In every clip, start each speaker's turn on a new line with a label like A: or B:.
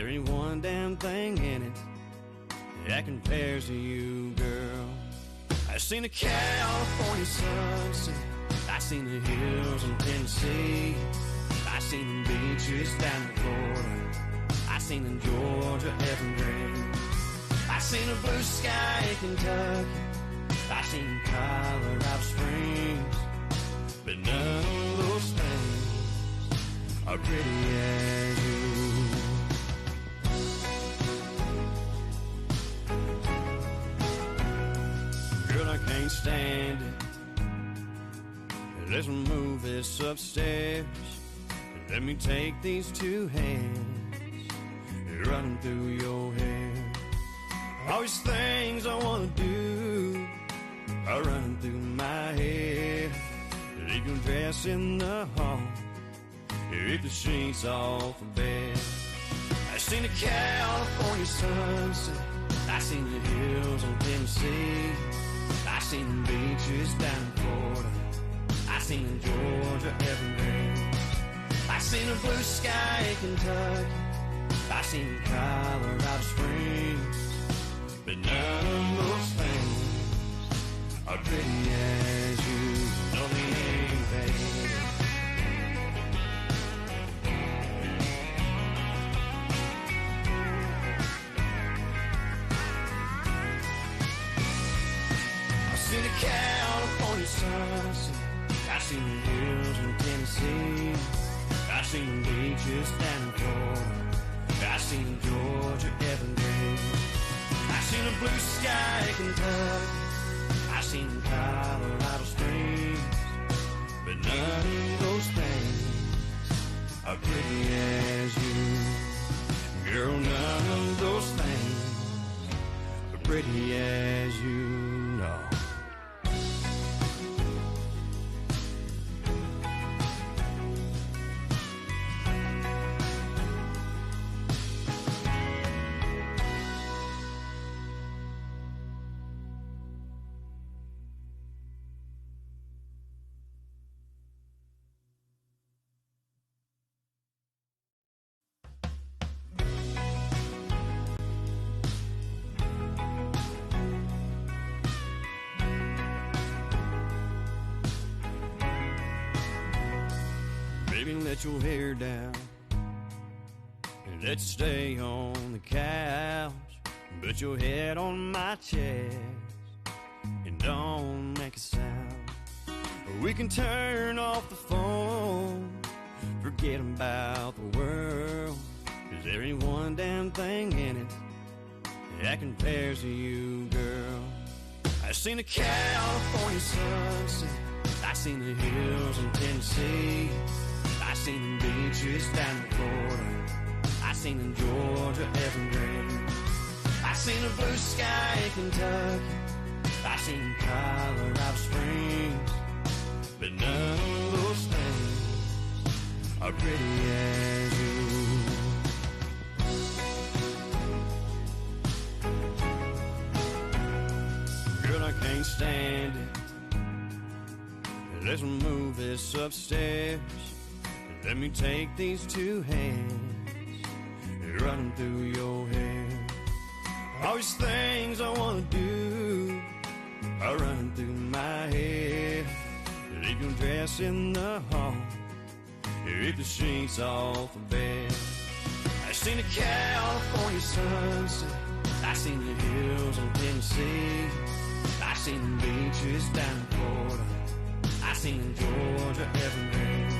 A: there ain't one damn thing in it that compares to you, girl. I seen the California sunset, I seen the hills in Tennessee, I seen the beaches down in Florida, I seen in Georgia evergreen, I seen the blue sky in Kentucky, I seen Colorado Springs, but none of those things are pretty as you. Girl, I can't stand it. Let's move this upstairs. Let me take these two hands, run them through your hair. All these things I wanna do are running through my head. Leave your dress in the hall, rip the sheets off the bed. I seen the California sunset, I seen the hills in Tennessee, I seen the beaches down in Florida, I seen in Georgia evergreen, I seen the blue sky in Kentucky, I seen Colorado Springs, but none of those things are pretty as you. No, they ain't, baby. I seen the California sunset, I seen the hills in Tennessee, I seen the beaches down in Florida, I seen Georgia evergreen, I seen the blue sky in Kentucky, I seen Colorado Springs, but none of those things are pretty as you. Girl, none of those things are pretty as you, no. Baby, let your hair down and let's stay on the couch. Put your head on my chest and don't make a sound. We can turn off the phone, forget about the world, 'cause there ain't one damn thing in it that compares to you, girl. I seen the California sunset, I seen the hills in Tennessee, I seen the beaches down in Florida, I seen in Georgia evergreen, I seen the blue sky in Kentucky, I seen Colorado Springs, but none of those things are pretty as you. Girl, I can't stand it. Let's move this upstairs. Let me take these two hands, run them through your hair. All these things I wanna do are running through my head. Leave your dress in the hall, rip the sheets off the bed. I seen the California sunset, I seen the hills in Tennessee, I seen the beaches down in Florida, I seen in Georgia evergreen,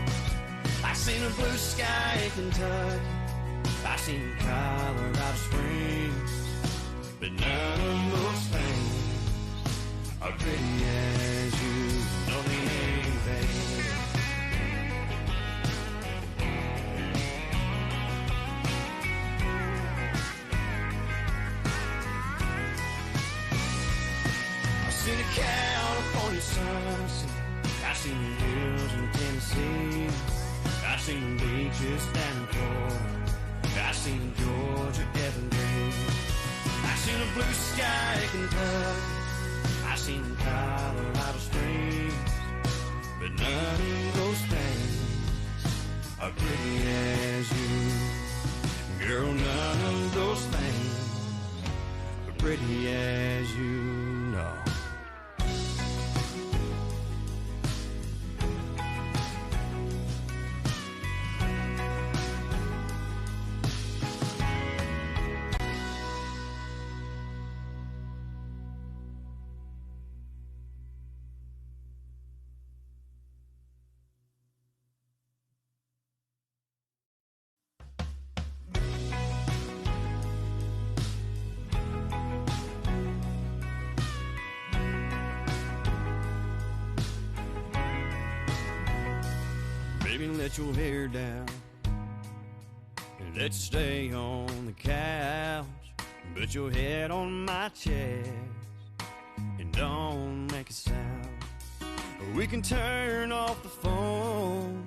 A: I seen the blue sky in Kentucky, I seen Colorado Springs, but none of those things are pretty as you. No, they ain't, baby. I seen the California sunset, I seen the hills in Tennessee, I seen the beaches down in Florida, I seen Georgia evergreen, I seen the blue sky in Kentucky, I seen Colorado Springs, but none of those things are pretty as you. Girl, none those things are pretty as you know. Baby, let your hair down and let's stay on the couch. Put your head on my chest and don't make a sound. We can turn off the phone,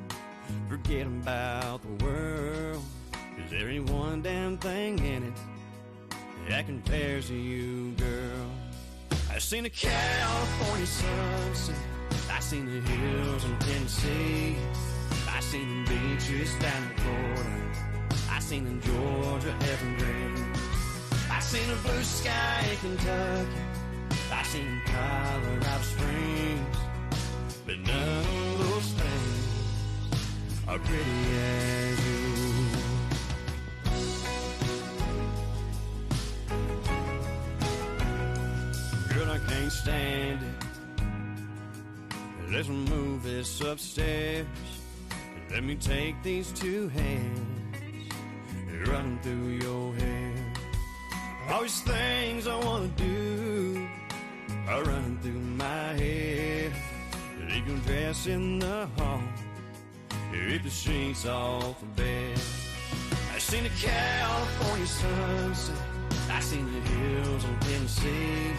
A: forget about the world, 'cause there ain't one damn thing in it that compares to you, girl. I seen the California sunset, I seen the hills in Tennessee, I seen the beaches down in Florida, I seen the Georgia evergreen, I seen the blue sky in Kentucky, I seen Colorado Springs, but none of those things are pretty as you. Girl, I can't stand it. Let's move this upstairs. Let me take these two hands and run them through your hair. All these things I wanna do are running through my head. Leave your dress in the hall, rip the sheets off the bed. I seen the California sunset, I seen the hills in Tennessee,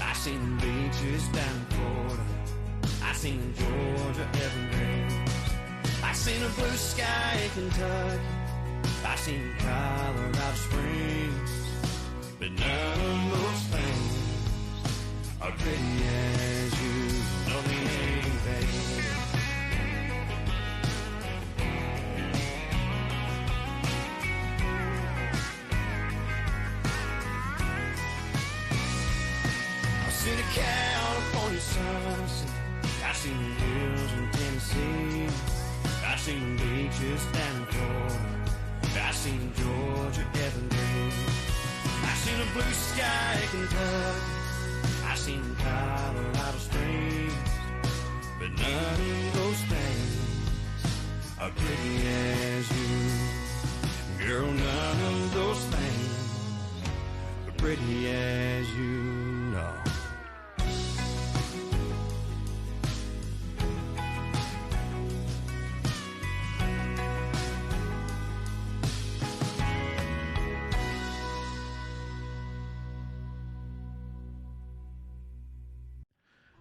A: I seen the beaches down in Florida, I seen the Georgia evergreens, I seen the blue sky in Kentucky, I seen Colorado Springs, but none of those things are pretty as you. No, they ain't, baby. I've seen the California sunset, I've seen the hills in Tennessee, I've seen the beaches down in Florida, I've seen Georgia evergreen, I've seen the blue sky in Kentucky, I've seen Colorado Springs, but none of those things are pretty as you. Girl, none of those things are pretty as you know.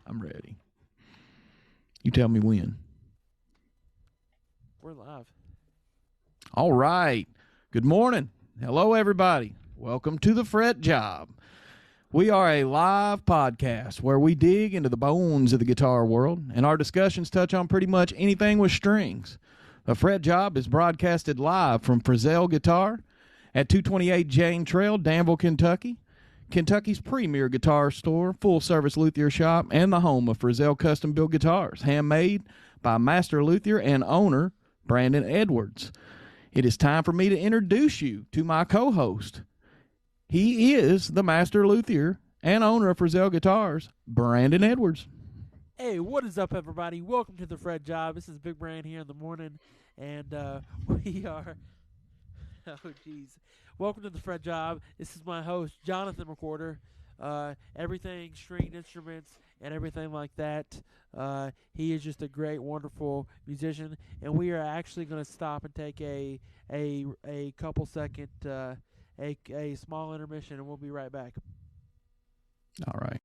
B: I'm ready. You tell me when.
C: We're live.
B: All right. Good morning. Hello, everybody. Welcome to the FretJob. We are a live podcast where we dig into the bones of the guitar world, and our discussions touch on pretty much anything with strings. The FretJob is broadcasted live from Frizzell Guitar at 228 Jane Trail, Danville, Kentucky. Kentucky's premier guitar store, full-service luthier shop, and the home of Frizzell custom-built guitars, handmade by master luthier and owner Brandon Edwards. It is time for me to introduce you to my co-host. He is the master luthier and owner of Frizzell Guitars, Brandon Edwards.
C: Hey, what is up, everybody? Welcome to the FretJob. This is Big Brand here in the morning, and we are... Oh, jeez. Welcome to the FretJob. This is my host, Jonathan Recorder. Everything, stringed instruments, and everything like that. He is just a great, wonderful musician, and we are actually going to stop and take a couple second, a small intermission, and we'll be right back.
B: All right.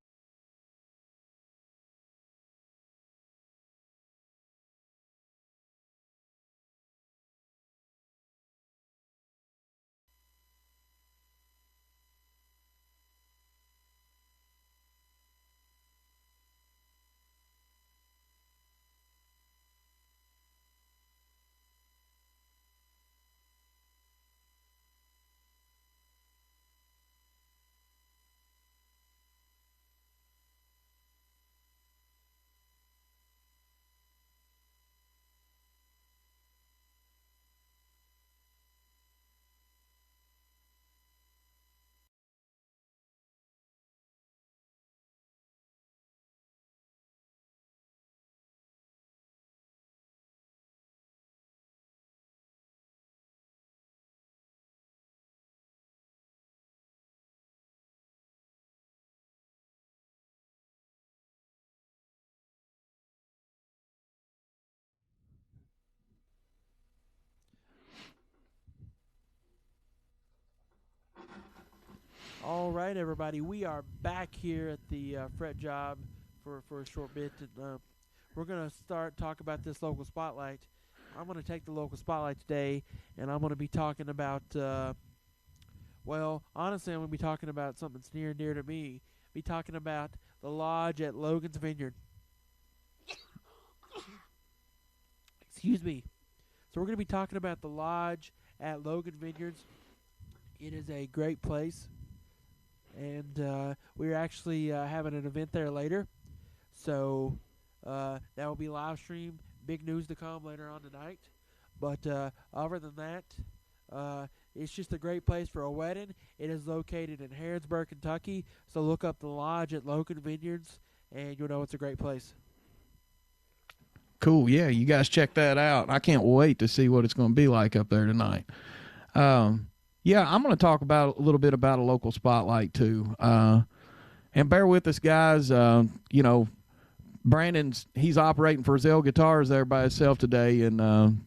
C: All right, everybody, we are back here at the FretJob for a short bit. And, we're going to start talking about this local spotlight. I'm going to take the local spotlight today, and I'm going to be talking about, well, honestly, I'm going to be talking about something that's near and dear to me. Be talking about the lodge at Logan's Vineyard. Excuse me. So we're going to be talking about the lodge at Logan Vineyards. It is a great place. And we're actually having an event there later. So that will be live streamed. Big news to come later on tonight. But other than that, it's just a great place for a wedding. It is located in Harrodsburg, Kentucky. So look up the lodge at Logan Vineyards, and you'll know it's a great place.
B: Cool. Yeah, you guys check that out. I can't wait to see what it's going to be like up there tonight. Yeah, I'm going to talk about a little bit about a local spotlight too. And bear with us, guys. You know, he's operating for Zell Guitars there by himself today, and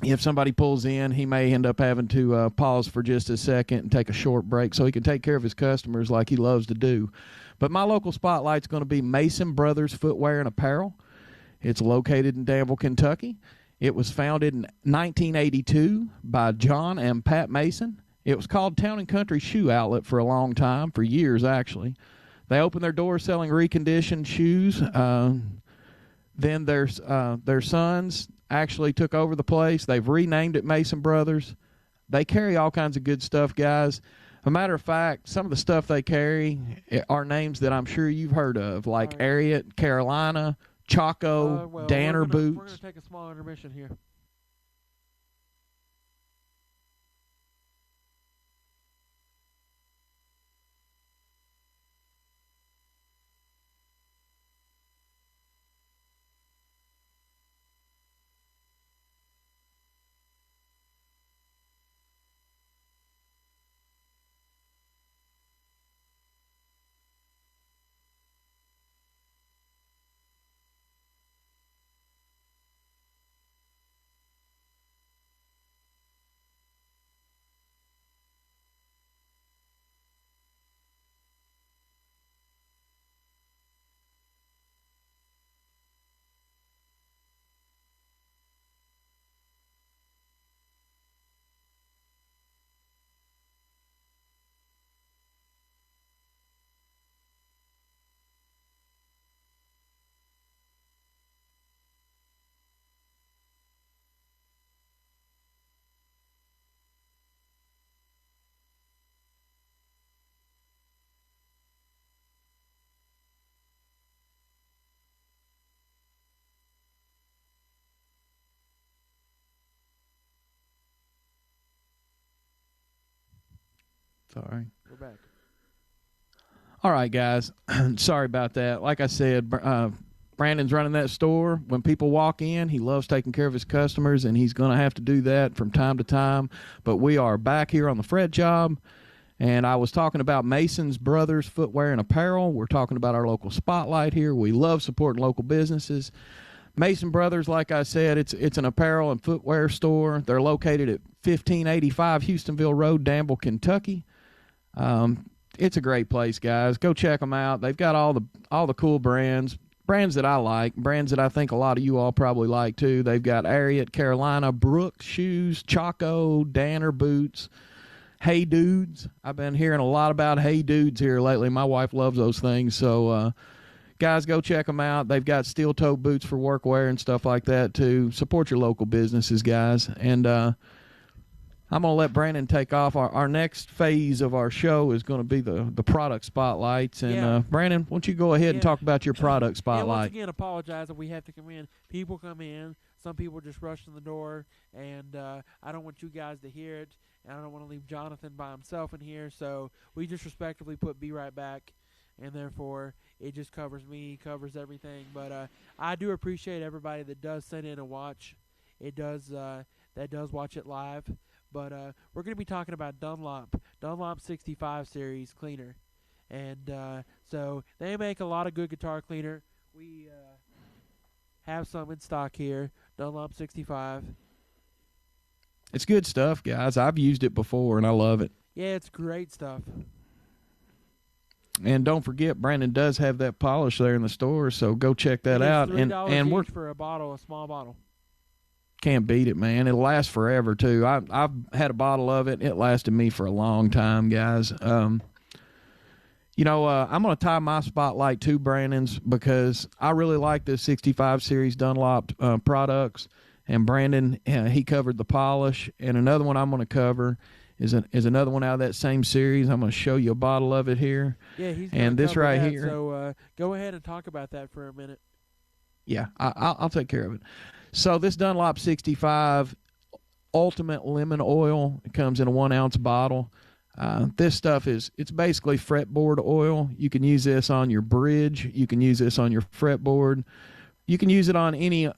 B: if somebody pulls in, he may end up having to pause for just a second and take a short break so he can take care of his customers like he loves to do. But my local spotlight's going to be Mason Brothers Footwear and Apparel. It's located in Danville, Kentucky. It was founded in 1982 by John and Pat Mason. It was called Town and Country Shoe Outlet for a long time, for years actually. They opened their doors selling reconditioned shoes. Then their sons actually took over the place. They've renamed it Mason Brothers. They carry all kinds of good stuff, guys. A matter of fact, some of the stuff they carry are names that I'm sure you've heard of, like Ariat, Carolina, Chaco, Danner boots.
C: We're going to take a small intermission here.
B: Sorry.
C: We're back.
B: All right, guys. Sorry about that. Like I said, Brandon's running that store. When people walk in, he loves taking care of his customers, and he's going to have to do that from time to time. But we are back here on the FretJob, and I was talking about Mason's Brothers Footwear and Apparel. We're talking about our local spotlight here. We love supporting local businesses. Mason Brothers, like I said, it's an apparel and footwear store. They're located at 1585 Houstonville Road, Danville, Kentucky. It's a great place, guys. Go check them out. They've got all the cool brands that I like, brands that I think a lot of you all probably like too. They've got Ariat, Carolina, Brooks shoes, Chaco, Danner boots, Hey Dudes. I've been hearing a lot about Hey Dudes here lately. My wife loves those things. So, guys, go check them out. They've got steel toe boots for workwear and stuff like that too. Support your local businesses, guys. And I'm going to let Brandon take off. Our next phase of our show is going to be the product spotlights. And Brandon, why don't you go ahead and talk about your product spotlight?
C: Once again, apologize that we have to come in. People come in. Some people just rush in the door. And I don't want you guys to hear it. And I don't want to leave Jonathan by himself in here. So we just respectively put Be Right Back. And therefore, it just covers me, covers everything. But I do appreciate everybody that does send in and watch. It does that does watch it live. But we're going to be talking about Dunlop 65 series cleaner. And so they make a lot of good guitar cleaner. We have some in stock here, Dunlop 65.
B: It's good stuff, guys. I've used it before, and I love it.
C: Yeah, it's great stuff.
B: And don't forget, Brandon does have that polish there in the store, so go check that out.
C: And we're for a bottle, a small bottle.
B: Can't beat it, man. It'll last forever too. I've had a bottle of it. It lasted me for a long time, guys. I'm going to tie my spotlight to Brandon's because I really like this 65 series Dunlop products. And Brandon, he covered the polish. And another one I'm going to cover is another one out of that same series. I'm going to show you a bottle of it here.
C: Yeah, he's
B: and this right
C: that,
B: here.
C: So go ahead and talk about that for a minute.
B: Yeah, I'll take care of it. So this Dunlop 65 Ultimate Lemon Oil, it comes in a 1 ounce bottle. This stuff it's basically fretboard oil. You can use this on your bridge. You can use this on your fretboard. You can use it on any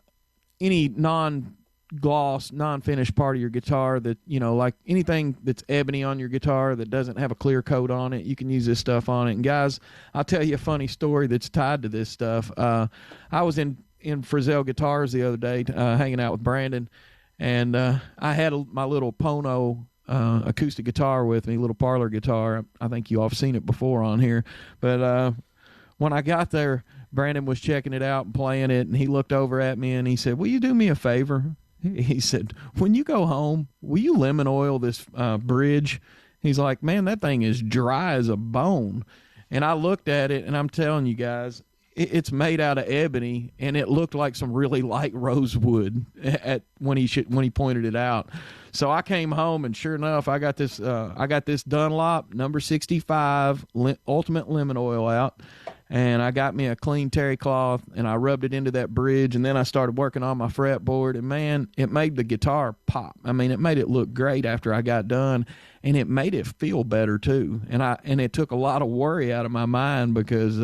B: non-gloss, non-finished part of your guitar that, like anything that's ebony on your guitar that doesn't have a clear coat on it. You can use this stuff on it. And guys, I'll tell you a funny story that's tied to this stuff. I was in Frizzell Guitars the other day, hanging out with Brandon, and I had my little Pono acoustic guitar with me, little parlor guitar. I think you all have seen it before on here. But when I got there, Brandon was checking it out and playing it, and he looked over at me and he said, "Will you do me a favor?" He said, "When you go home, will you lemon oil this bridge?" He's like, "Man, that thing is dry as a bone." And I looked at it, and I'm telling you guys, it's made out of ebony, and it looked like some really light rosewood when he pointed it out. So I came home, and sure enough, I got this Dunlop number 65 Ultimate Lemon Oil out, and I got me a clean terry cloth, and I rubbed it into that bridge, and then I started working on my fretboard, and man, it made the guitar pop. I mean, it made it look great after I got done, and it made it feel better too. And it took a lot of worry out of my mind because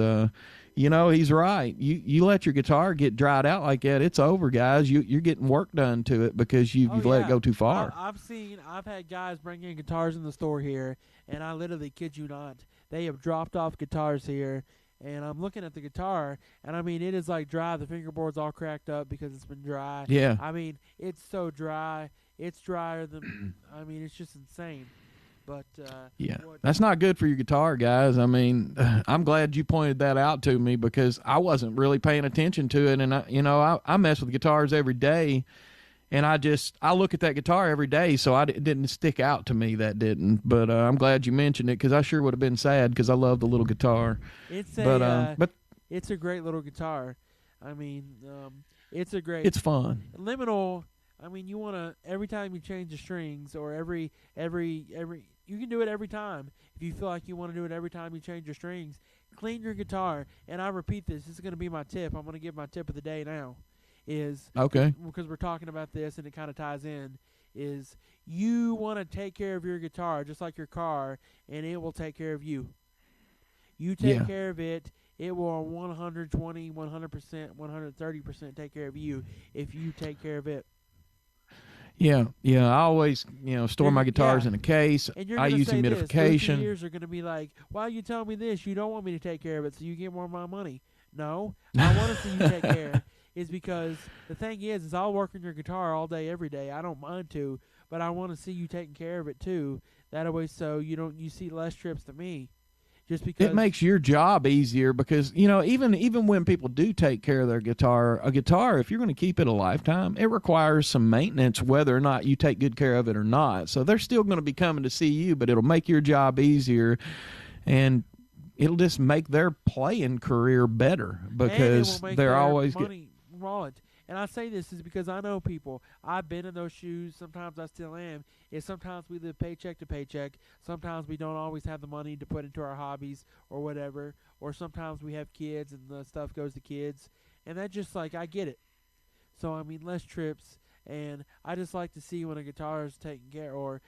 B: he's right. You let your guitar get dried out like that, it's over, guys. You're getting work done to it because you've let it go too far.
C: I've had guys bring in guitars in the store here, and I literally kid you not, they have dropped off guitars here, and I'm looking at the guitar, and I mean, it is like dry. The fingerboard's all cracked up because it's been dry.
B: Yeah.
C: I mean, it's so dry. It's drier than, I mean, it's just insane. But
B: yeah, that's not good for your guitar, guys. I mean, I'm glad you pointed that out to me because I wasn't really paying attention to it. And I mess with guitars every day, and I look at that guitar every day, so it didn't stick out to me. That didn't. But I'm glad you mentioned it because I sure would have been sad because I love the little guitar.
C: It's a great little guitar. I mean, it's
B: fun.
C: Lemon oil. I mean, you want to, every time you change the strings, or every you can do it every time. If you feel like you want to do it every time you change your strings, clean your guitar. And I repeat this is going to be my tip. I'm going to give my tip of the day now. Okay. Because we're talking about this and it kind of ties in, is you want to take care of your guitar just like your car, and it will take care of you. You take care of it, it will 120, 100%, 130% take care of you if you take care of it.
B: Yeah. I always, store my guitars in a case. I use humidification.
C: Years are going to be like, "Why you tell me this? You don't want me to take care of it, so you get more of my money." No, I want to see you take care. Is because the thing is I'll work on your guitar all day, every day. I don't mind to, but I want to see you taking care of it too. That way, so you see less trips to me. Just because
B: it makes your job easier because, even when people do take care of their guitar, a guitar, if you're going to keep it a lifetime, it requires some maintenance whether or not you take good care of it or not. So they're still going to be coming to see you, but it'll make your job easier, and it'll just make their playing career better because they're always
C: money wallet. And I say this is because I know people. I've been in those shoes. Sometimes I still am. Sometimes we live paycheck to paycheck. Sometimes we don't always have the money to put into our hobbies or whatever. Or sometimes we have kids and the stuff goes to kids. And that's just like, I get it. So, I mean, less trips. And I just like to see when a guitar is taken care, or,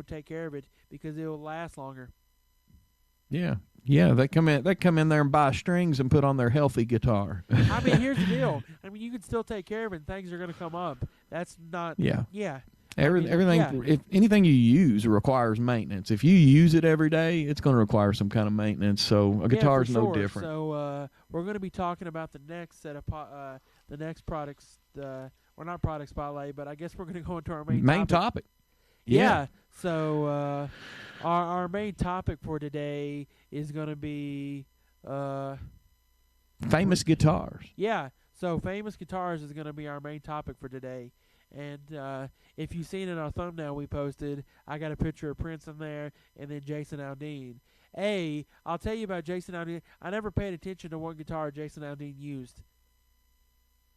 C: take care of it, because it will last longer.
B: Yeah, they come in there and buy strings and put on their healthy guitar.
C: I mean, here's the deal. I mean, you can still take care of it, and things are going to come up. That's not. Yeah.
B: Everything. If anything you use requires maintenance. If you use it every day, it's going to require some kind of maintenance. So a guitar is no different.
C: So we're going to be talking about the next set of the next products. We're not product spotlight, but I guess we're going to go into our main topic.
B: Yeah.
C: So our main topic for today is going to be
B: famous guitars.
C: Yeah, so famous guitars is going to be our main topic for today. And if you've seen in our thumbnail we posted, I got a picture of Prince in there and then Jason Aldean. I'll tell you about Jason Aldean. I never paid attention to what guitar Jason Aldean used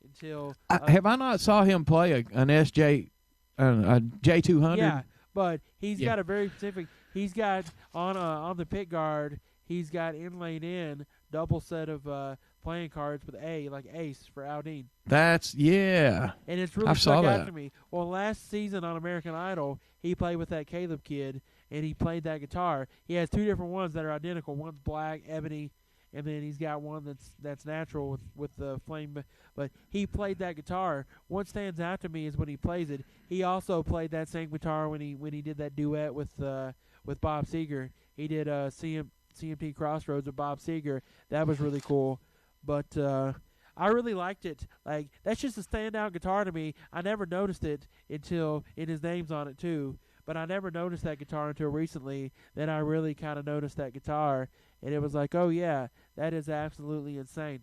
C: until
B: have I not saw him play an SJ, a J200?
C: Yeah, but he's got a very specific. He's got on the pick guard. He's got inlaid in double set of playing cards with like Ace for Aldean.
B: And
C: it's really stuck out to me. Well, last season on American Idol, he played with that Caleb kid, and he played that guitar. He has two different ones that are identical. One's black, ebony, and then he's got one that's natural with the flame. But he played that guitar. What stands out to me is when he plays it. He also played that same guitar when he did that duet with Bob Seger. He did CMT Crossroads with Bob Seger. That was really cool. But I really liked it. Like, that's just a standout guitar to me. I never noticed it until his name's on it too. But I never noticed that guitar until recently. Then I really kind of noticed that guitar, and it was like, oh yeah, that is absolutely insane.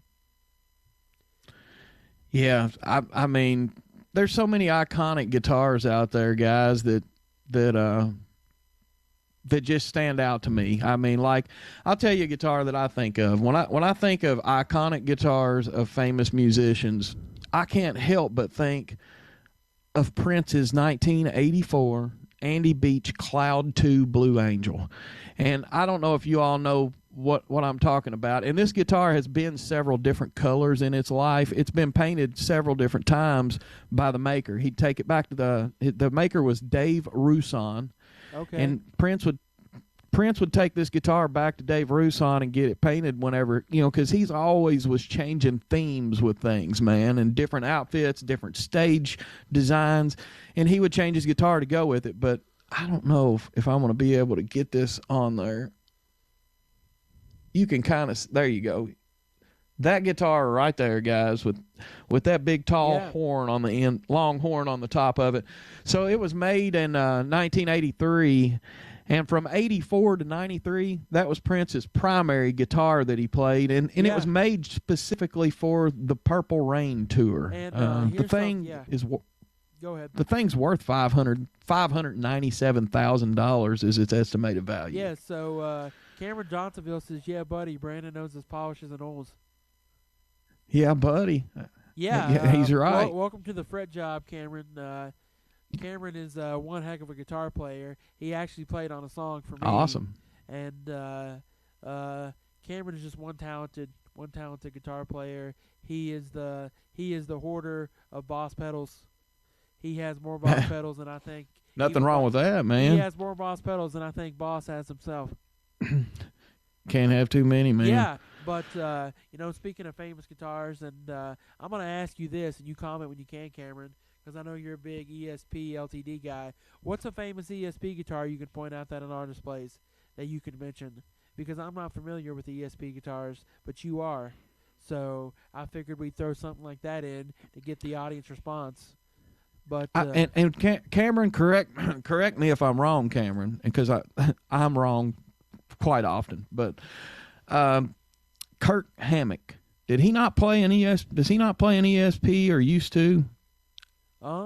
B: Yeah, I mean, there's so many iconic guitars out there, guys, that just stand out to me. I mean, like, I'll tell you a guitar that I think of. When I think of iconic guitars of famous musicians, I can't help but think of Prince's 1984 Andy Beach Cloud 2 Blue Angel. And I don't know if you all know what I'm talking about. And this guitar has been several different colors in its life. It's been painted several different times by the maker. He'd take it back to the maker was Dave Rousson.
C: Okay.
B: And Prince would take this guitar back to Dave Rousson and get it painted whenever, because he's always was changing themes with things, man, and different outfits, different stage designs, and he would change his guitar to go with it. But I don't know if I'm going to be able to get this on there. You can kind of, there you go. That guitar right there, guys, with that big tall horn on the end, long horn on the top of it. So it was made in 1983, and from 84 to 93, that was Prince's primary guitar that he played, and it was made specifically for the Purple Rain tour.
C: And
B: the thing is,
C: go ahead.
B: The thing's worth $597,000 is its estimated value.
C: Yeah. So Cameron Johnsonville says, "Yeah, buddy, Brandon knows his polishes and oils."
B: Yeah, buddy.
C: Yeah,
B: he's right.
C: Welcome to the FretJob, Cameron. Cameron is one heck of a guitar player. He actually played on a song for me.
B: Awesome.
C: And Cameron is just one talented guitar player. He is the hoarder of Boss pedals. He has more Boss pedals than I think.
B: Nothing wrong with that, man.
C: He has more Boss pedals than I think Boss has himself.
B: Can't have too many, man.
C: Yeah, but speaking of famous guitars, and I'm going to ask you this, and you comment when you can, Cameron, because I know you're a big ESP LTD guy. What's a famous ESP guitar you can point out that an artist plays that you can mention? Because I'm not familiar with ESP guitars, but you are. So I figured we'd throw something like that in to get the audience response. But
B: Cameron, correct me if I'm wrong, Cameron, because I'm wrong quite often. But Kirk Hammett, did he not play an Does he not play an ESP or used to?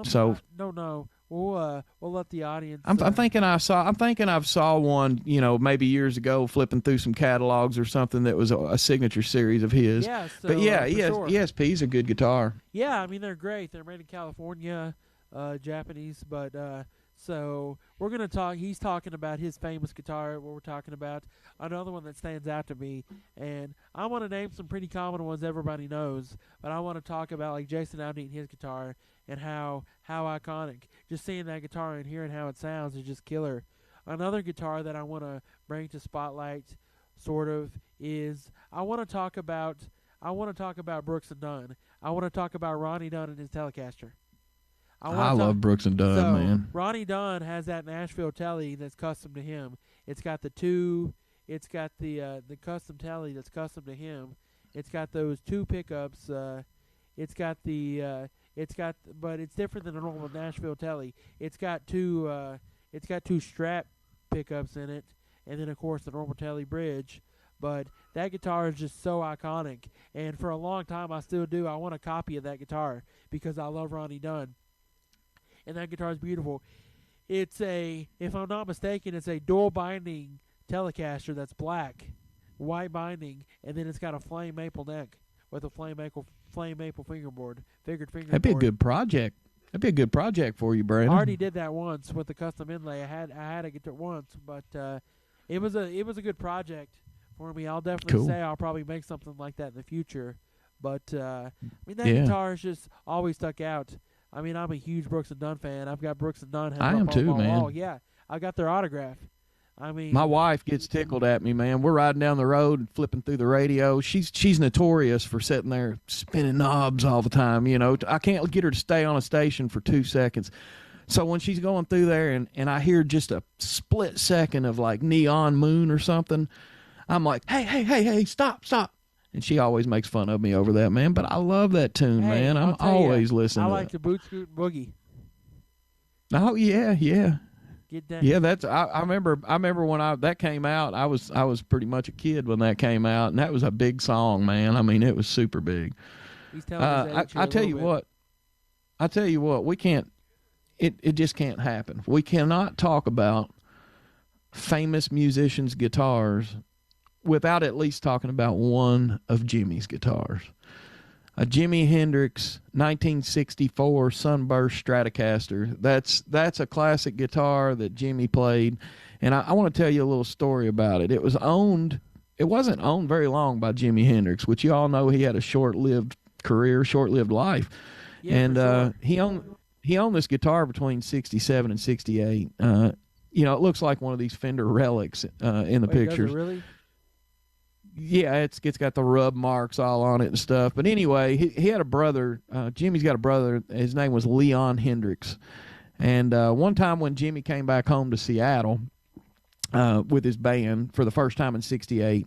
C: So no. We'll let the audience.
B: I'm thinking I've saw one, maybe years ago, flipping through some catalogs or something that was a signature series of his.
C: Yeah, so,
B: but yeah,
C: sure.
B: ESP's a good guitar.
C: Yeah, I mean they're great. They're made in California, Japanese. But so we're gonna talk. He's talking about his famous guitar. What we're talking about, another one that stands out to me, and I want to name some pretty common ones everybody knows. But I want to talk about like Jason Aldean and his guitar and how iconic. Just seeing that guitar and hearing how it sounds is just killer. Another guitar that I want to bring to spotlight, sort of, is I want to talk about Brooks and Dunn. I want to talk about Ronnie Dunn and his Telecaster.
B: I love Brooks and Dunn, man.
C: Ronnie Dunn has that Nashville Tele that's custom to him. It's got the custom Tele that's custom to him. It's got those two pickups. But it's different than a normal Nashville Tele. It's got two Strat pickups in it, and then of course the normal Telly bridge. But that guitar is just so iconic, and for a long time I still do. I want a copy of that guitar because I love Ronnie Dunn, and that guitar is beautiful. It's if I'm not mistaken, it's a dual binding Telecaster that's black, white binding, and then it's got a flame maple neck with a flame maple fingerboard, figured fingerboard.
B: That'd be a good project. That'd be a good project for you, Brandon.
C: I already did that once with the custom inlay. I had a guitar once, but it was a good project for me. I'll definitely say I'll probably make something like that in the future. But that guitar has just always stuck out. I mean, I'm a huge Brooks and Dunn fan. I've got Brooks and Dunn.
B: I am too, man.
C: Wall. Yeah, I got their autograph. I mean,
B: my wife gets tickled at me, man. We're riding down the road and flipping through the radio. She's notorious for sitting there spinning knobs all the time. I can't get her to stay on a station for 2 seconds. So when she's going through there and I hear just a split second of like Neon Moon or something, I'm like, hey, stop. And she always makes fun of me over that, man. But I love that tune, man. I'm always listening to it.
C: I like the Boot Scoot Boogie.
B: Oh, yeah.
C: Get that.
B: Yeah, I remember when that came out, I was pretty much a kid when that came out, and that was a big song, man. I mean, it was super big.
C: He's telling his age
B: I tell you what, we can't, it just can't happen. We cannot talk about famous musicians' guitars without at least talking about one of Jimi's guitars. A Jimi Hendrix 1964 Sunburst Stratocaster. That's a classic guitar that Jimi played, and I want to tell you a little story about it. It wasn't owned very long by Jimi Hendrix, which you all know he had a short-lived career, short-lived life.
C: Yeah,
B: and
C: sure.
B: he owned this guitar between 67 and 68. It looks like one of these Fender relics in the pictures.
C: Does it really?
B: Yeah, it's got the rub marks all on it and stuff. But anyway, he had a brother. Jimmy's got a brother. His name was Leon Hendrix. And one time when Jimi came back home to Seattle with his band for the first time in 68,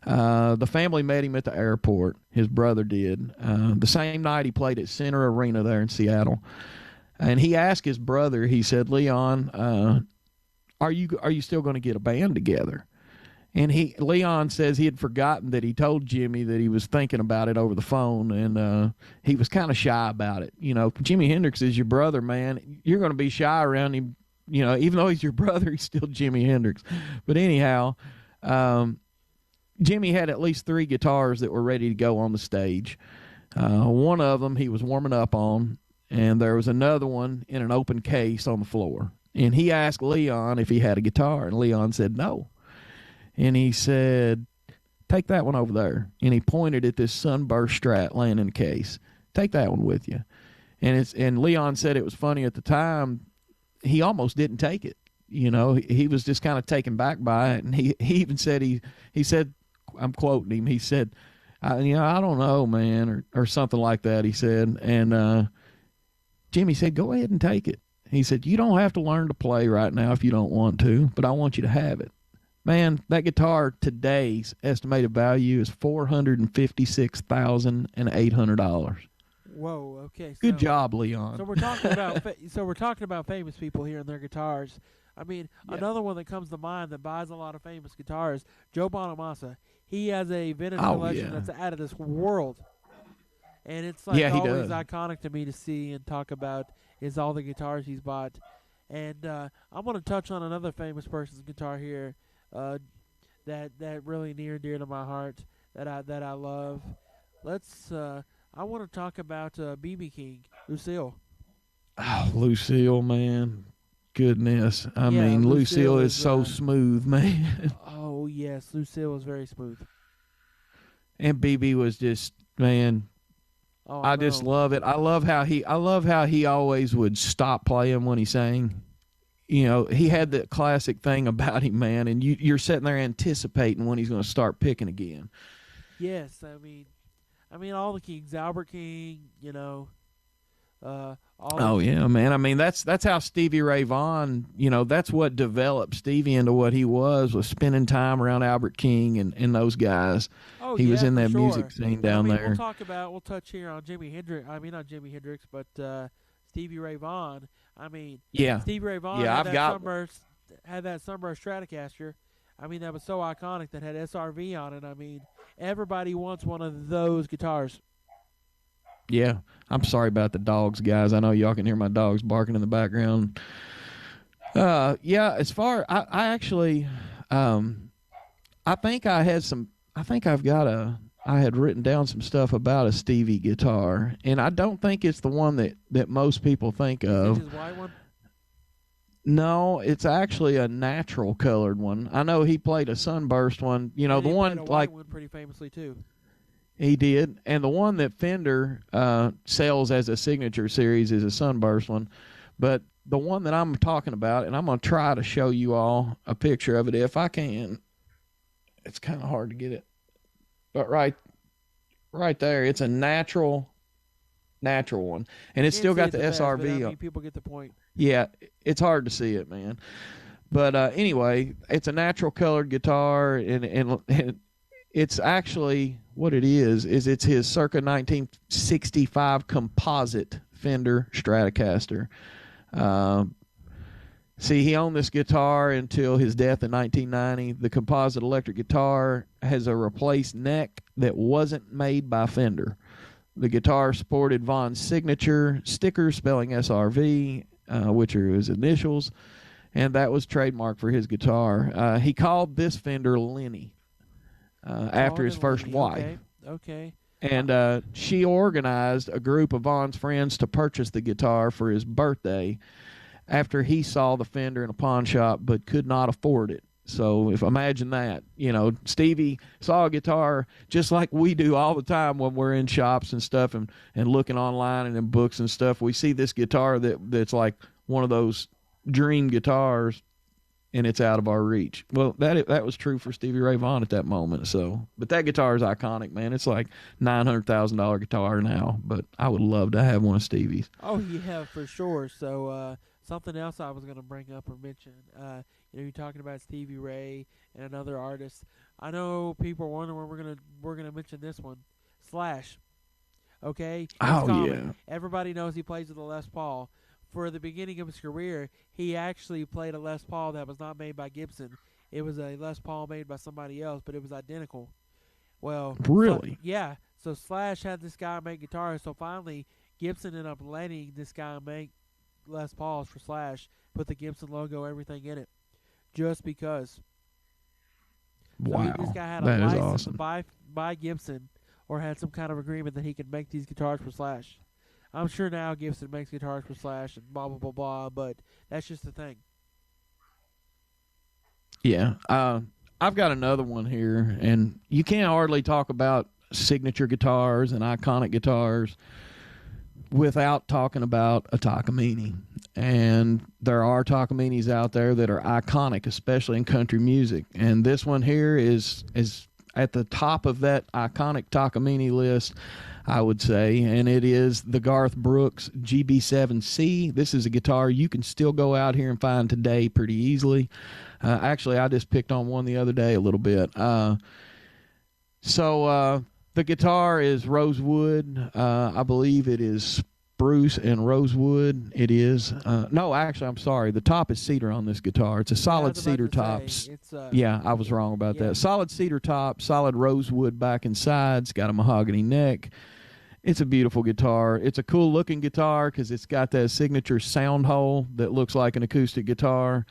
B: the family met him at the airport. His brother did. The same night he played at Center Arena there in Seattle. And he asked his brother, he said, Leon, are you still going to get a band together? And Leon says he had forgotten that he told Jimi that he was thinking about it over the phone, and he was kind of shy about it. Jimi Hendrix is your brother, man. You're going to be shy around him. Even though he's your brother, he's still Jimi Hendrix. But anyhow, Jimi had at least 3 guitars that were ready to go on the stage. One of them he was warming up on, and there was another one in an open case on the floor. And he asked Leon if he had a guitar, and Leon said no. And he said, take that one over there. And he pointed at this Sunburst Strat laying in the case. Take that one with you. And Leon said it was funny at the time, he almost didn't take it. He was just kind of taken back by it. And he even said, he said, I'm quoting him, he said, I don't know, man, or something like that, he said. And Jimi said, go ahead and take it. He said, you don't have to learn to play right now if you don't want to, but I want you to have it. Man, that guitar today's estimated value is $456,800.
C: Whoa. Okay.
B: Good job, Leon.
C: So we're talking about famous people here and their guitars. I mean, Another one that comes to mind that buys a lot of famous guitars, Joe Bonamassa. He has a vintage collection that's out of this world, and it's like always iconic to me to see and talk about is all the guitars he's bought. And I'm going to touch on another famous person's guitar here. That really near and dear to my heart that I love. I want to talk about BB King, Lucille.
B: Oh, Lucille, man. Goodness. I mean, Lucille is so smooth, man.
C: Oh, yes. Lucille was very smooth.
B: And BB was just, man, I just love it. I love how he always would stop playing when he sang. He had that classic thing about him, man, and you're sitting there anticipating when he's going to start picking again.
C: Yes, I mean all the Kings, Albert King,
B: yeah, man. I mean that's how Stevie Ray Vaughan, that's what developed Stevie into what he was spending time around Albert King and those guys.
C: Oh,
B: he was in that music scene down there.
C: We'll touch here on Jimi Hendrix. I mean not Jimi Hendrix, but Stevie Ray Vaughan. I mean, Stevie Ray Vaughan had that had that Sunburst Stratocaster. I mean, that was so iconic that had SRV on it. I mean, everybody wants one of those guitars.
B: Yeah, I'm sorry about the dogs, guys. I know y'all can hear my dogs barking in the background. Yeah, as far I actually, I think I had some. I think I had written down some stuff about a Stevie guitar, and I don't think it's the one that most people think of.
C: Is it his white one?
B: No, it's actually a natural colored one. I know he played a Sunburst one. You know,
C: And
B: the
C: he
B: one
C: played a
B: like
C: white one pretty famously too.
B: he did, and the one that Fender sells as a signature series is a Sunburst one. But the one that I'm talking about, and I'm going to try to show you all a picture of it if I can. It's kind of hard to get it, but right there, it's a natural one, and it's still got the
C: best,
B: SRV
C: but I
B: on.
C: mean, people get the point.
B: Yeah, it's hard to see it, man. But anyway, it's a natural colored guitar, and it's actually what it is it's his circa 1965 composite Fender Stratocaster. See, he owned this guitar until his death in 1990. The composite electric guitar has a replaced neck that wasn't made by Fender. The guitar sported Vaughan's signature sticker spelling SRV, which are his initials, and that was trademark for his guitar. He called this Fender Lenny after his first wife.
C: Okay.
B: And she organized a group of Vaughan's friends to purchase the guitar for his birthday after he saw the Fender in a pawn shop but could not afford it. So if imagine that, you know, Stevie saw a guitar just like we do all the time when we're in shops and stuff and looking online and in books and stuff. We see this guitar that's like one of those dream guitars, and it's out of our reach. Well, that was true for Stevie Ray Vaughan at that moment. So, but that guitar is iconic, man. It's like $900,000 guitar now, but I would love to have one of Stevie's.
C: Oh yeah, for sure. So something else I was going to bring up or mention. You're talking about Stevie Ray and another artist. I know people are wondering when we're gonna mention this one, Slash. Okay. It's common.
B: Yeah.
C: Everybody knows he plays with a Les Paul. For the beginning of his career, he actually played a Les Paul that was not made by Gibson. It was a Les Paul made by somebody else, but it was identical. Well,
B: really?
C: Yeah. So Slash had this guy make guitars. So finally, Gibson ended up letting this guy make Les Pauls for Slash, put the Gibson logo, everything in it, just because.
B: Wow,
C: so this guy had a
B: that is
C: license
B: awesome.
C: to buy Gibson, or had some kind of agreement that he could make these guitars for Slash. I'm sure now Gibson makes guitars for Slash and blah, blah, blah, blah, but that's just the thing.
B: Yeah. I've got another one here, and you can't hardly talk about signature guitars and iconic guitars without talking about a Takamine. And there are Takaminis out there that are iconic, especially in country music. And this one here is at the top of that iconic Takamine list, I would say, and it is the Garth Brooks Gb7C. This is a guitar you can still go out here and find today pretty easily. Actually, I just picked on one the other day a little bit. So the guitar is rosewood. I believe it is spruce and rosewood. It is. No, actually, I'm sorry. The top is cedar on this guitar. It's a solid cedar top. Yeah, I was wrong about that. Solid cedar top, solid rosewood back and sides, got a mahogany neck. It's a beautiful guitar. It's a cool looking guitar because it's got that signature sound hole that looks like an acoustic guitar.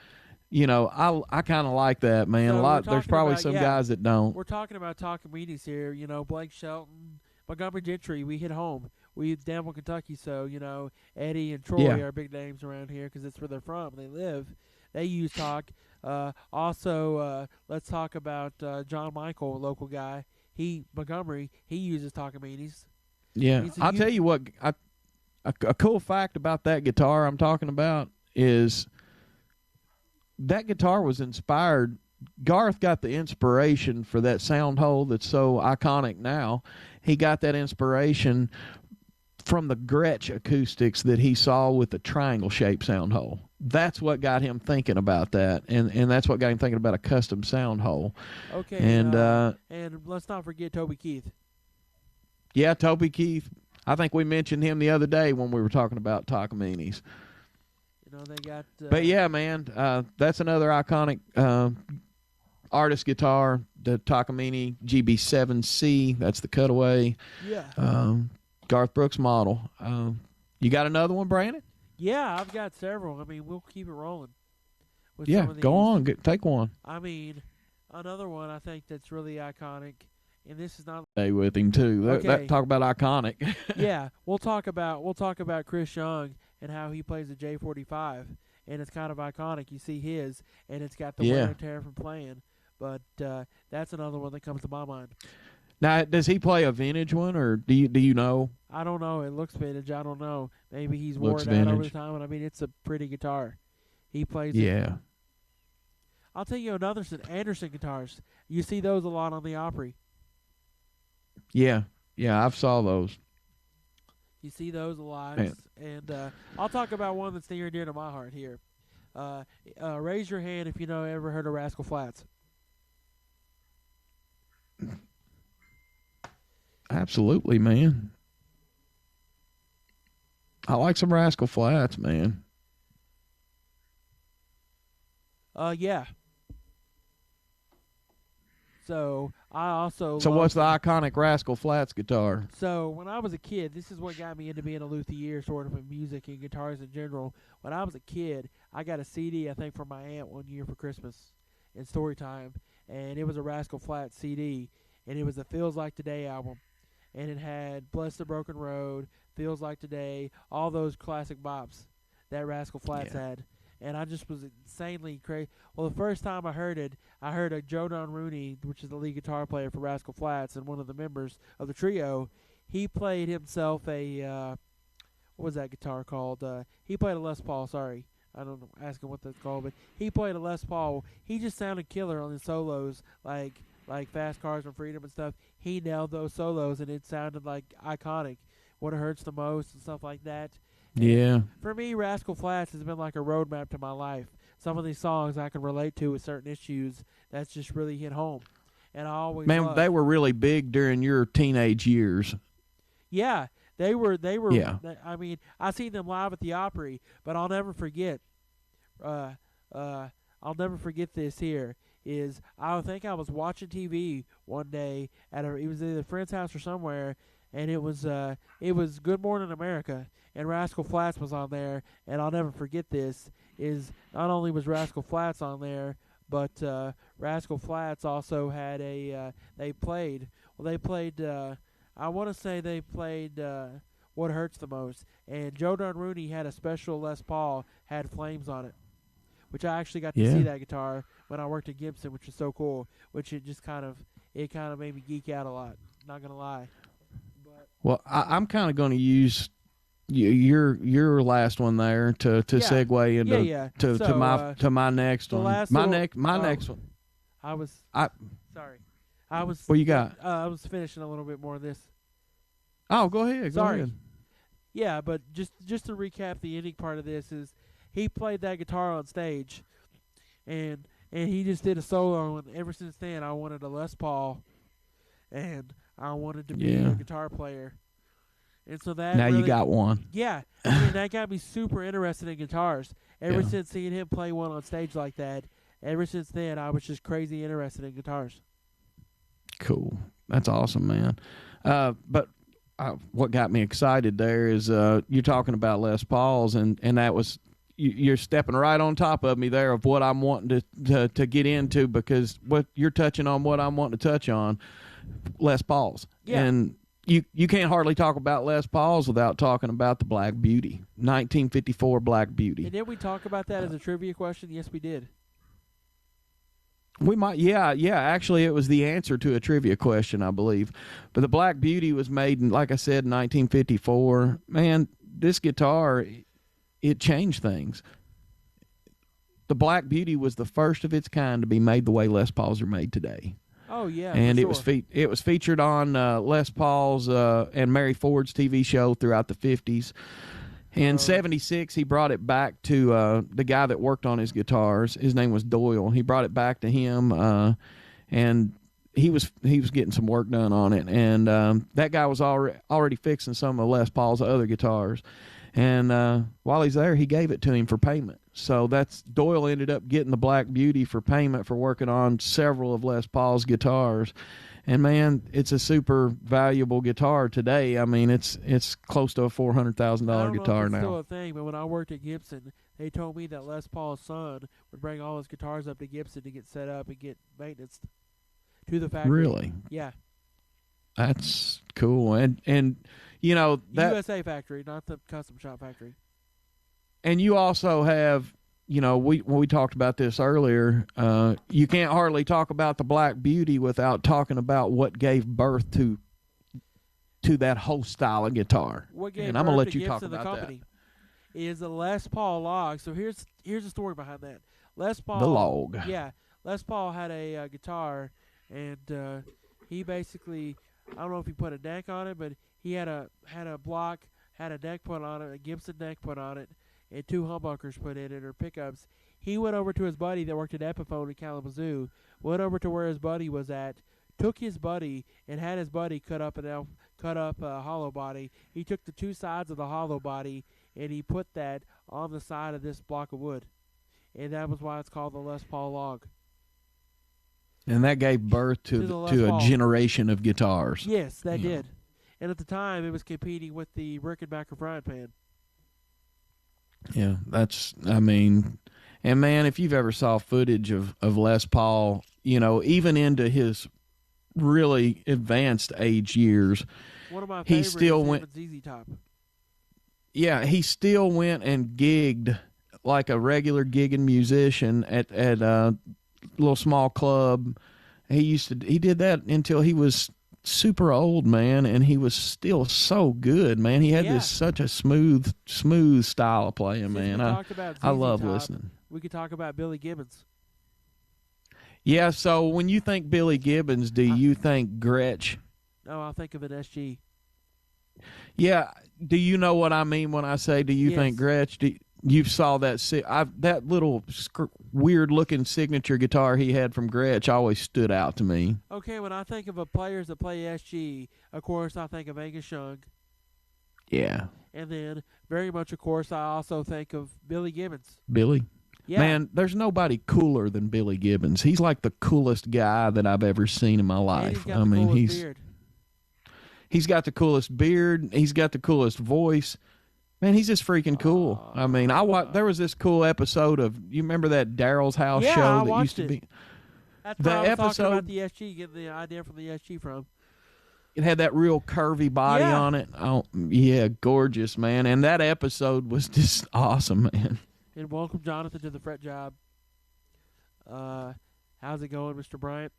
B: You know, I kind of like that, man.
C: So
B: there's probably some guys that don't.
C: We're talking about Takaminis here. You know, Blake Shelton, Montgomery Gentry. We hit home. We Danville, Kentucky. So you know, Eddie and Troy are big names around here because it's where they're from. They live. They use talk. Also, let's talk about John Michael, a local guy. Montgomery. He uses Takaminis.
B: Yeah, I'll tell you what. A cool fact about that guitar I'm talking about is that guitar was inspired. Garth got the inspiration for that sound hole that's so iconic now. He got that inspiration from the Gretsch acoustics that he saw with the triangle-shaped sound hole. That's what got him thinking about that, and that's what got him thinking about a custom sound hole.
C: Okay, and let's not forget Toby Keith.
B: Yeah, Toby Keith. I think we mentioned him the other day when we were talking about Takaminis.
C: They got.
B: But yeah, man, that's another iconic artist guitar, the Takamine Gb7C. That's the cutaway.
C: Yeah.
B: Garth Brooks model. You got another one, Brandon?
C: Yeah, I've got several. I mean, we'll keep it rolling.
B: Yeah, go on. Take one.
C: I mean, another one I think that's really iconic, and this is not.
B: Stay with him too.
C: Okay.
B: Talk about iconic.
C: Yeah, we'll talk about Chris Young and how he plays the J45, and it's kind of iconic. You see his, and it's got the wear and tear from playing. But that's another one that comes to my mind.
B: Now, does he play a vintage one, or do you know? I
C: don't know. It looks vintage. I don't know. Maybe he's wore it out over the time. And I mean, it's a pretty guitar. He plays it.
B: Yeah.
C: I'll tell you another Anderson guitars. You see those a lot on the Opry.
B: Yeah, I've saw those.
C: You see those a lot. Man. And I'll talk about one that's near and dear to my heart here. Raise your hand if you ever heard of Rascal Flatts.
B: Absolutely, man. I like some Rascal Flatts, man.
C: Yeah. So I also.
B: So what's the iconic Rascal Flatts guitar?
C: So when I was a kid, this is what got me into being a luthier, sort of in music and guitars in general. When I was a kid, I got a CD, I think, from my aunt one year for Christmas in story time, and it was a Rascal Flatts CD, and it was a Feels Like Today album, and it had Bless the Broken Road, Feels Like Today, all those classic bops that Rascal Flatts had. And I just was insanely crazy. Well, the first time I heard it, I heard a Joe Don Rooney, which is the lead guitar player for Rascal Flatts and one of the members of the trio. He played himself a, what was that guitar called? He played a Les Paul, sorry. I don't know, ask him what that's called, but he played a Les Paul. He just sounded killer on his solos, like Fast Cars and Freedom and stuff. He nailed those solos, and it sounded like iconic. What hurts the most and stuff like that.
B: Yeah.
C: For me, Rascal Flatts has been like a roadmap to my life. Some of these songs I can relate to with certain issues. That's just really hit home. And I always
B: they were really big during your teenage years.
C: Yeah, they were.
B: Yeah.
C: I mean, I seen them live at the Opry, but I'll never forget. I'll never forget this. Here is I think I was watching TV one day it was either a friend's house or somewhere, and it was Good Morning America. And Rascal Flatts was on there, and I'll never forget this, is not only was Rascal Flatts on there, but Rascal Flatts also had they played I want to say they played What Hurts the Most, and Joe Don Rooney had a special Les Paul, had flames on it, which I actually got to see that guitar when I worked at Gibson, which was so cool, which it kind of made me geek out a lot, not going to lie. But,
B: well, I'm kind of going to use your last one there to segue into to my next one. My next one. What you got?
C: I was finishing a little bit more of this.
B: Oh, go ahead. Go ahead.
C: Yeah, but just to recap the ending part of this is he played that guitar on stage, and he just did a solo, and ever since then I wanted a Les Paul, and I wanted to be a guitar player. And so that
B: you got one.
C: Yeah, I mean, that got me super interested in guitars. Ever since seeing him play one on stage like that, ever since then I was just crazy interested in guitars.
B: Cool, that's awesome, man. But what got me excited there is you're talking about Les Pauls, and that was you're stepping right on top of me there of what I'm wanting to get into, because what you're touching on, what I'm wanting to touch on, Les Pauls, and. You can't hardly talk about Les Pauls without talking about the Black Beauty, 1954 Black Beauty.
C: And did we talk about that as a trivia question? Yes, we did.
B: We might, yeah. Actually, it was the answer to a trivia question, I believe. But the Black Beauty was made, like I said, in 1954. Man, this guitar, it changed things. The Black Beauty was the first of its kind to be made the way Les Pauls are made today.
C: Oh yeah,
B: and it was featured on Les Paul's and Mary Ford's TV show throughout the 50s. In '76, he brought it back to the guy that worked on his guitars. His name was Doyle. He brought it back to him, and he was getting some work done on it. And that guy was already fixing some of Les Paul's other guitars. And while he's there, he gave it to him for payment. So Doyle ended up getting the Black Beauty for payment for working on several of Les Paul's guitars. And man, it's a super valuable guitar today. I mean, it's close to a $400,000 guitar
C: now. I don't know if it's
B: now.
C: still a thing, but when I worked at Gibson, they told me that Les Paul's son would bring all his guitars up to Gibson to get set up and get maintenance to the factory.
B: Really?
C: Yeah.
B: That's cool. And you know that
C: USA factory, not the custom shop factory.
B: And you also have, you know, we talked about this earlier. You can't hardly talk about the Black Beauty without talking about what gave birth to that whole style of guitar.
C: What gave
B: and I'm gonna
C: birth
B: let
C: to
B: you talk
C: Gibson,
B: about
C: the company, is a Les Paul log. So here's the story behind that. Les Paul,
B: the log.
C: Yeah, Les Paul had a guitar, and he basically, I don't know if he put a neck on it, but he had a block, had a neck put on it, a Gibson neck put on it, and 2 humbuckers put in it, or pickups. He went over to his buddy that worked at Epiphone in Kalamazoo, went over to where his buddy was at, took his buddy and had his buddy cut up a hollow body. He took the 2 sides of the hollow body and he put that on the side of this block of wood, and that was why it's called the Les Paul log.
B: And that gave birth to a generation of guitars.
C: Yes, that did. And at the time, it was competing with the Rickenbacker frying pan.
B: Yeah, I mean, and man, if you've ever saw footage of Les Paul, you know, even into his really advanced age years,
C: one of my
B: he
C: favorites
B: still
C: is
B: went.
C: ZZ Top.
B: Yeah, he still went and gigged like a regular gigging musician at a little small club. He did that until he was super old, man, and he was still so good, man. He had such a smooth style of playing, man. I love listening.
C: We could talk about Billy Gibbons.
B: Yeah, so when you think Billy Gibbons, do you think Gretsch?
C: No, I'll think of an SG.
B: Yeah, do you know what I mean when I say do you think Gretsch? You saw that that little weird-looking signature guitar he had from Gretsch always stood out to me.
C: Okay, when I think of players that play SG, of course, I think of Angus Young.
B: Yeah.
C: And then, very much, of course, I also think of Billy Gibbons.
B: Billy?
C: Yeah.
B: Man, there's nobody cooler than Billy Gibbons. He's like the coolest guy that I've ever seen in my life.
C: And
B: he's got the coolest beard. He's got the coolest voice. Man, he's just freaking cool. I mean, there was this cool episode of, you remember that Daryl's House show that used to be?
C: That's where I was talking about the SG, getting the idea from the SG from.
B: It had that real curvy body on it. Oh, yeah, gorgeous, man. And that episode was just awesome, man.
C: And welcome, Jonathan, to the Fret Job. How's it going, Mr. Bryant?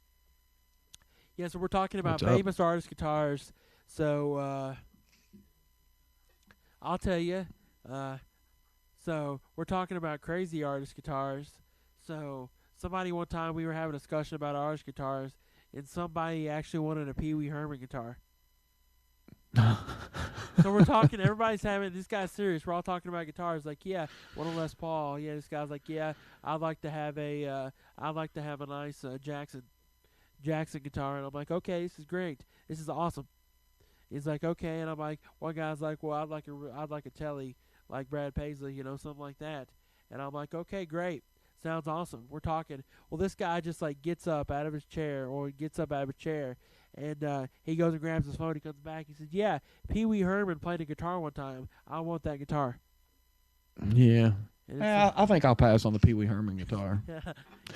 C: Yeah, so we're talking about famous artist guitars. So, I'll tell you. So we're talking about crazy artist guitars. So somebody one time we were having a discussion about artist guitars, and somebody actually wanted a Pee Wee Herman guitar. So we're talking. Everybody's having. This guy's serious. We're all talking about guitars. Like, yeah, one of Les Paul. Yeah, this guy's like, yeah, I'd like to have a nice Jackson guitar. And I'm like, okay, this is great. This is awesome. He's like, okay, and I'm like, one guy's like, well, I'd like a Telly, like Brad Paisley, you know, something like that. And I'm like, okay, great, sounds awesome. We're talking. Well, this guy just like gets up out of his chair, and he goes and grabs his phone. He comes back. He says, yeah, Pee Wee Herman played a guitar one time. I want that guitar.
B: Yeah. I think I'll pass on the Pee Wee Herman guitar.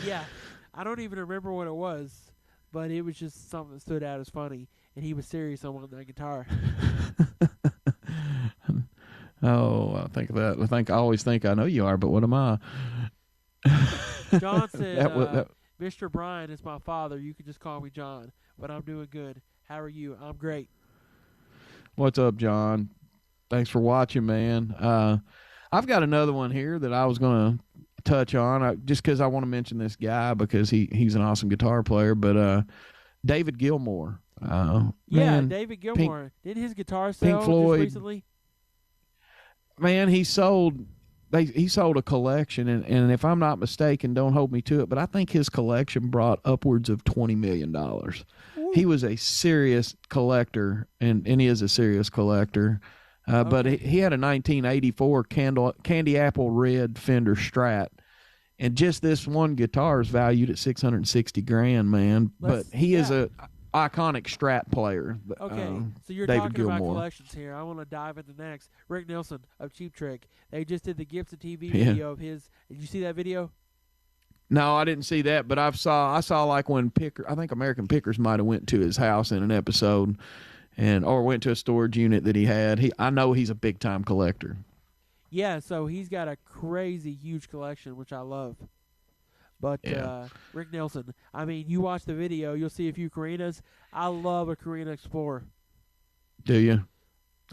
C: Yeah, I don't even remember what it was, but it was just something that stood out as funny. And he was serious on wanting that guitar.
B: Oh, I think that. I always think I know you are, but what am I?
C: John said, Mr. Brian is my father. You can just call me John, but I'm doing good. How are you? I'm great.
B: What's up, John? Thanks for watching, man. I've got another one here that I was going to touch on just because I want to mention this guy because he's an awesome guitar player, but David Gilmore. Man,
C: David Gilmore. Did his guitar sell
B: Pink Floyd,
C: just recently?
B: Man, he sold a collection, and if I'm not mistaken, don't hold me to it, but I think his collection brought upwards of $20 million. Ooh. He was a serious collector, and he is a serious collector. But he had a 1984 candy apple red Fender Strat. And just this one guitar is valued at $660,000, man. But he is a iconic Strat player.
C: Okay, so you're
B: David
C: talking
B: Gilmore.
C: about collections here. I want to dive into next. Rick Nielsen of Cheap Trick. They just did the Gibson TV video of his. Did you see that video?
B: No, I didn't see that, but I saw like when I think American Pickers might have went to his house in an episode, or went to a storage unit that he had. I know he's a big time collector.
C: Yeah, so he's got a crazy huge collection, which I love. But Rick Nielsen, I mean, you watch the video, you'll see a few Carinas. I love a Carina Explorer.
B: Do you?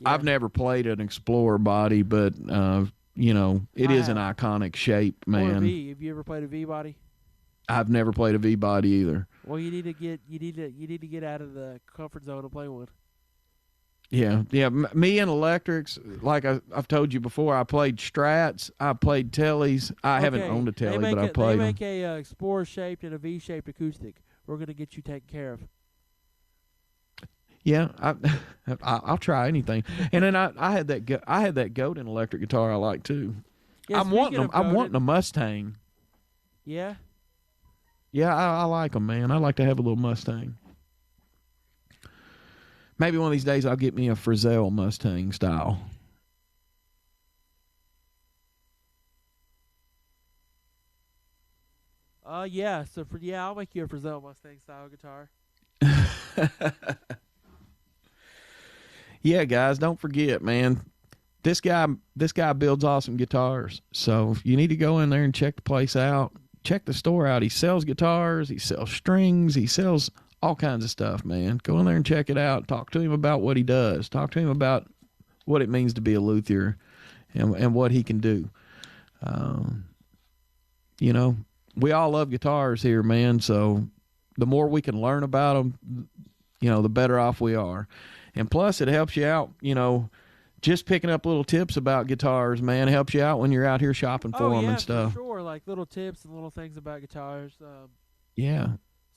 C: Yeah.
B: I've never played an Explorer body, but it is an iconic shape, man.
C: Or a V. Have you ever played a V body?
B: I've never played a V body either.
C: Well, you need to get out of the comfort zone and play one.
B: Yeah. Me and electrics, like I've told you before, I played Strats, I played Tellys. I haven't owned a Telly, but I played
C: them. They make a Explorer shaped and a V shaped acoustic. We're gonna get you taken care of.
B: Yeah, I'll try anything. And then I had that Godin electric guitar I like too.
C: Yeah,
B: I'm wanting a Mustang.
C: Yeah.
B: Yeah, I like them, man. I like to have a little Mustang. Maybe one of these days I'll get me a Frizzell Mustang style.
C: Yeah. So I'll make you a Frizzell Mustang style guitar.
B: Yeah, guys, don't forget, man. This guy builds awesome guitars. So you need to go in there and check the place out. Check the store out. He sells guitars. He sells strings. He sells all kinds of stuff, man. Go in there and check it out. Talk to him about what he does. Talk to him about what it means to be a luthier and what he can do. We all love guitars here, man. So the more we can learn about them, the better off we are. And plus, it helps you out, just picking up little tips about guitars, man. It helps you out when you're out here shopping for them and stuff.
C: For sure. Like little tips and little things about guitars.
B: Yeah.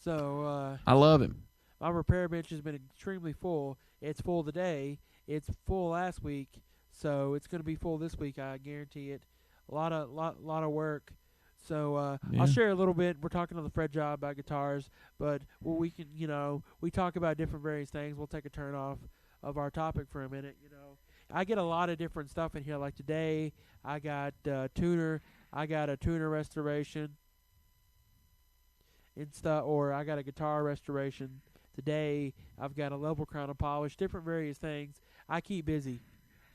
C: So
B: I love it.
C: My repair bench has been extremely full. It's full today. It's full last week. So it's going to be full this week. I guarantee it. A lot of work. So I'll share a little bit. We're talking on the FretJob about guitars, but we can, we talk about different various things. We'll take a turn off of our topic for a minute. I get a lot of different stuff in here. Like today, I got tuner. I got a tuner restoration and stuff, or I got a guitar restoration. Today, I've got a level crown and polish. Different various things. I keep busy,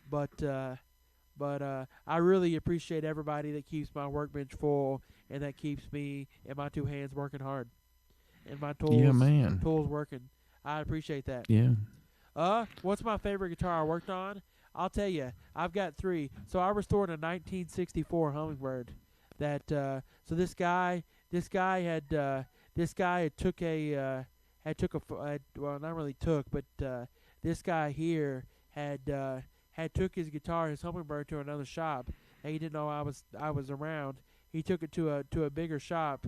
C: but I really appreciate everybody that keeps my workbench full and that keeps me and my two hands working hard and my tools working. I appreciate that.
B: Yeah.
C: What's my favorite guitar I worked on? I'll tell you. I've got three. So I restored a 1964 Hummingbird. That so this guy had took a not really took, but this guy here had took his guitar, his Hummingbird, to another shop, and he didn't know I was around. He took it to a bigger shop,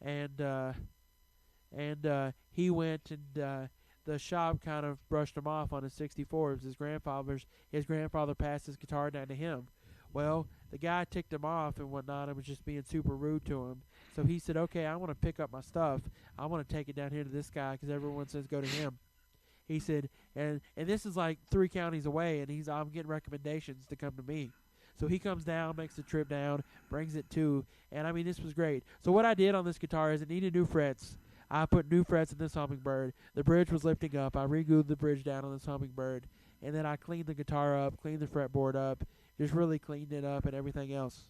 C: and he went and the shop kind of brushed him off on his 64. It was his grandfather's. His grandfather passed his guitar down to him. Well, the guy ticked him off and whatnot and was just being super rude to him. So he said, okay, I want to pick up my stuff. I want to take it down here to this guy because everyone says go to him. He said, and this is like 3 counties away, and I'm getting recommendations to come to me. So he comes down, makes the trip down, brings it to, and I mean, this was great. So what I did on this guitar is it needed new frets. I put new frets in this Hummingbird. The bridge was lifting up. I re-glued the bridge down on this Hummingbird, and then I cleaned the guitar up, cleaned the fretboard up, just really cleaned it up and everything else.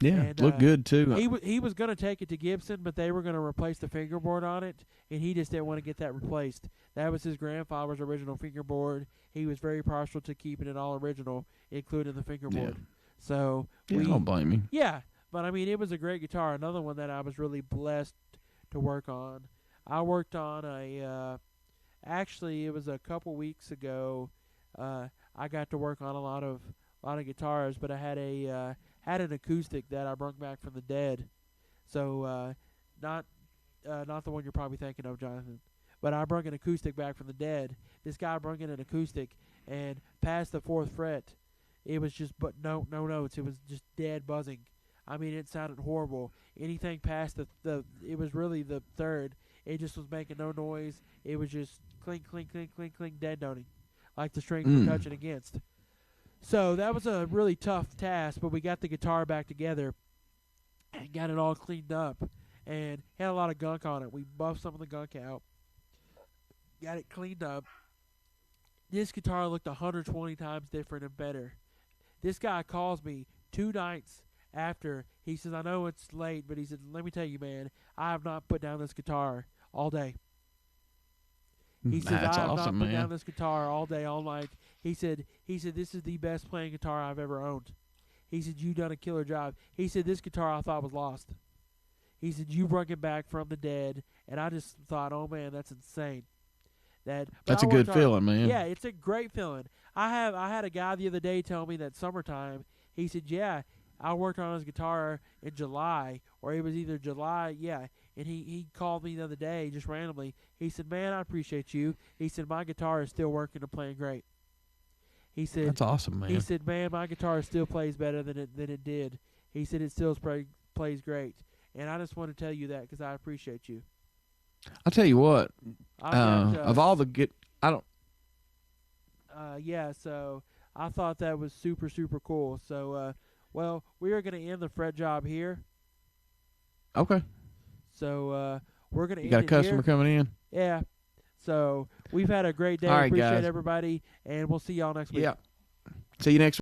B: Yeah,
C: and,
B: looked good too.
C: He was going to take it to Gibson, but they were going to replace the fingerboard on it, and he just didn't want to get that replaced. That was his grandfather's original fingerboard. He was very partial to keeping it all original, including the fingerboard.
B: Yeah.
C: So
B: don't blame me.
C: Yeah, but I mean, it was a great guitar. Another one that I was really blessed to work on. I worked on actually, it was a couple weeks ago. I got to work on a lot of guitars, but I had an acoustic that I brought back from the dead. So not the one you're probably thinking of, Jonathan. But I brought an acoustic back from the dead. This guy brought in an acoustic, and past the 4th fret, it was just no notes. It was just dead buzzing. I mean, it sounded horrible. Anything past it was really the 3rd. It just was making no noise. It was just clink, clink, clink, clink, clink, dead noting, like the strings were touching against. So that was a really tough task, but we got the guitar back together and got it all cleaned up and had a lot of gunk on it. We buffed some of the gunk out, got it cleaned up. This guitar looked 120 times different and better. This guy calls me 2 nights after. He says, I know it's late, but he said, let me tell you, man, I have not put down this guitar all day. He said,
B: That's
C: I have
B: awesome,
C: not put
B: man.
C: down this guitar all day, all night. He said, this is the best playing guitar I've ever owned. He said, you done a killer job. He said, this guitar I thought was lost. He said, you brought it back from the dead, and I just thought, oh, man, that's insane.
B: That's a good feeling, man.
C: Yeah, it's a great feeling. I had a guy the other day tell me that summertime, he said, yeah, I worked on his guitar in July, or it was either July, yeah, and he called me the other day just randomly. He said, man, I appreciate you. He said, my guitar is still working and playing great. He said,
B: that's awesome, man.
C: He said, man, my guitar still plays better than it did. He said, it still plays great. And I just want to tell you that because I appreciate you.
B: I'll tell you what, of all the
C: yeah, so I thought that was super, super cool. So, well, we are going to end the Fret Job here.
B: Okay.
C: So, we're going to end
B: You got a customer
C: here.
B: coming in?
C: Yeah. So, we've had a great day.
B: All right,
C: Appreciate
B: guys.
C: everybody, and we'll see y'all next week.
B: Yeah. See you next week.